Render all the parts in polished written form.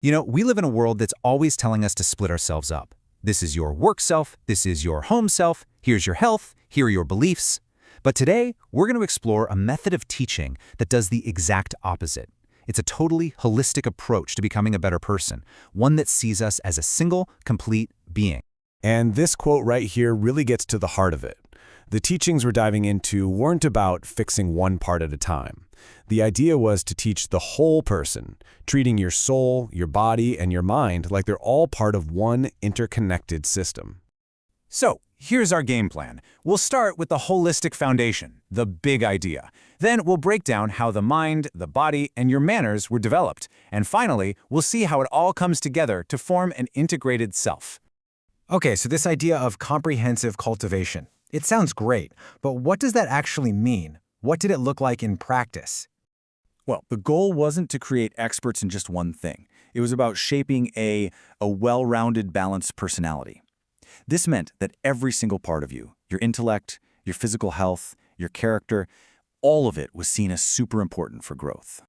We live in a world that's always telling us to split ourselves up. This is your work self, this is your home self, here's your health, here are your beliefs. But today, we're going to explore a method of teaching that does the exact opposite. It's a totally holistic approach to becoming a better person, one that sees us as a single, complete being. And this quote right here really gets to the heart of it. The teachings we're diving into weren't about fixing one part at a time. The idea was to teach the whole person, treating your soul, your body, and your mind like they're all part of one interconnected system. So, here's our game plan. We'll start with the holistic foundation, the big idea. Then we'll break down how the mind, the body, and your manners were developed. And finally, we'll see how it all comes together to form an integrated self. Okay, so this idea of comprehensive cultivation. It sounds great, but what does that actually mean? What did it look like in practice? Well, the goal wasn't to create experts in just one thing. It was about shaping a well-rounded, balanced personality. This meant that every single part of you, your intellect, your physical health, your character, all of it was seen as super important for growth.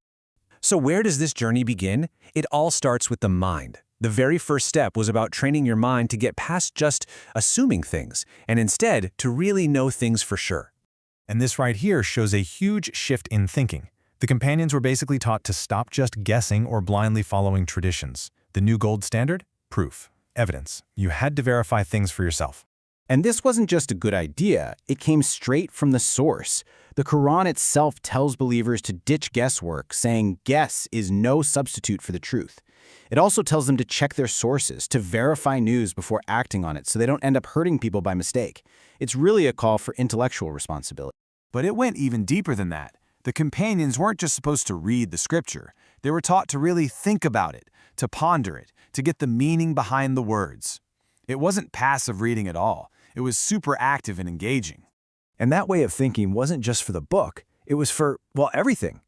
So where does this journey begin? It all starts with the mind. The very first step was about training your mind to get past just assuming things, and instead to really know things for sure. And this right here shows a huge shift in thinking. The companions were basically taught to stop just guessing or blindly following traditions. The new gold standard? Proof. Evidence. You had to verify things for yourself. And this wasn't just a good idea, it came straight from the source. The Quran itself tells believers to ditch guesswork, saying guess is no substitute for the truth. It also tells them to check their sources, to verify news before acting on it so they don't end up hurting people by mistake. It's really a call for intellectual responsibility. But it went even deeper than that. The companions weren't just supposed to read the scripture. They were taught to really think about it, to ponder it, to get the meaning behind the words. It wasn't passive reading at all. It was super active and engaging. And that way of thinking wasn't just for the book. It was for, well, everything.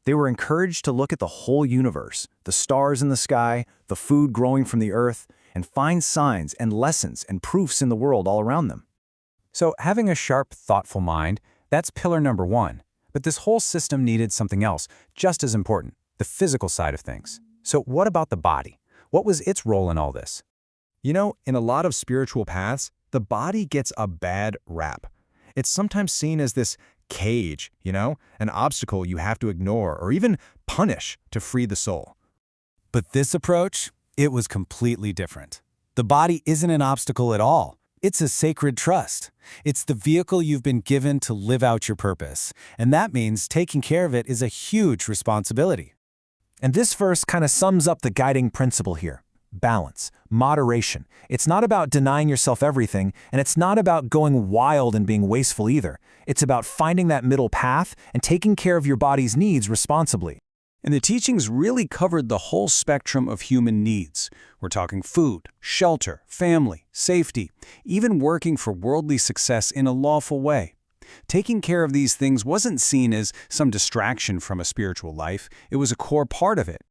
They were encouraged to look at the whole universe, the stars in the sky, the food growing from the earth, and find signs and lessons and proofs in the world all around them. So having a sharp, thoughtful mind, that's pillar number one. But this whole system needed something else, just as important, the physical side of things. So what about the body? What was its role in all this? In a lot of spiritual paths, the body gets a bad rap. It's sometimes seen as this cage, an obstacle you have to ignore or even punish to free the soul. But this approach, it was completely different. The body isn't an obstacle at all. It's a sacred trust. It's the vehicle you've been given to live out your purpose. And that means taking care of it is a huge responsibility. And this verse kind of sums up the guiding principle here. Balance, moderation. It's not about denying yourself everything, and it's not about going wild and being wasteful either. It's about finding that middle path and taking care of your body's needs responsibly. And the teachings really covered the whole spectrum of human needs. We're talking food, shelter, family, safety, even working for worldly success in a lawful way. Taking care of these things wasn't seen as some distraction from a spiritual life. It was a core part of it.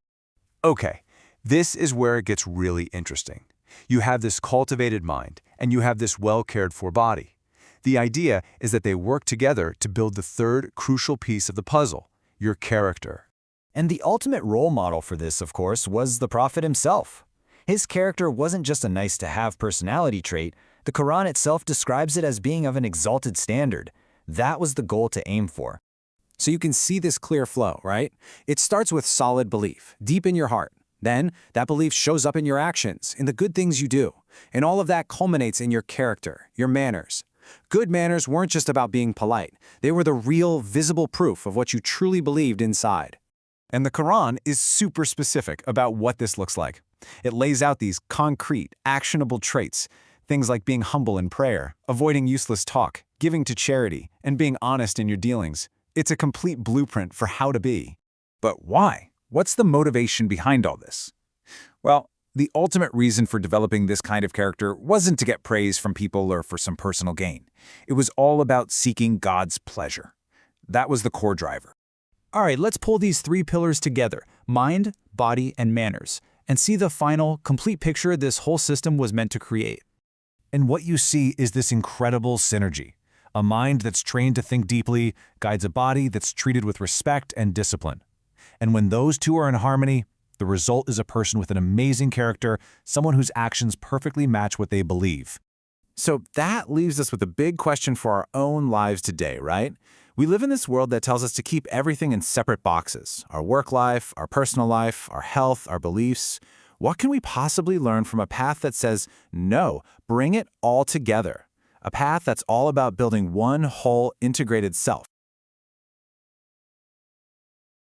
Okay, this is where it gets really interesting. You have this cultivated mind, and you have this well-cared-for body. The idea is that they work together to build the third crucial piece of the puzzle, your character. And the ultimate role model for this, of course, was the Prophet himself. His character wasn't just a nice-to-have personality trait. The Quran itself describes it as being of an exalted standard. That was the goal to aim for. So you can see this clear flow, right? It starts with solid belief, deep in your heart. Then, that belief shows up in your actions, in the good things you do. And all of that culminates in your character, your manners. Good manners weren't just about being polite. They were the real, visible proof of what you truly believed inside. And the Quran is super specific about what this looks like. It lays out these concrete, actionable traits, things like being humble in prayer, avoiding useless talk, giving to charity, and being honest in your dealings. It's a complete blueprint for how to be. But why? What's the motivation behind all this? Well, the ultimate reason for developing this kind of character wasn't to get praise from people or for some personal gain. It was all about seeking God's pleasure. That was the core driver. All right, let's pull these three pillars together, mind, body, and manners, and see the final, complete picture this whole system was meant to create. And what you see is this incredible synergy. A mind that's trained to think deeply guides a body that's treated with respect and discipline. And when those two are in harmony, The result is a person with an amazing character, someone whose actions perfectly match what they believe. So that leaves us with a big question for our own lives today, right? We live in this world that tells us to keep everything in separate boxes: our work life, our personal life, our health, our beliefs. What can we possibly learn from a path that says, no, bring it all together? A path that's all about building one whole integrated self.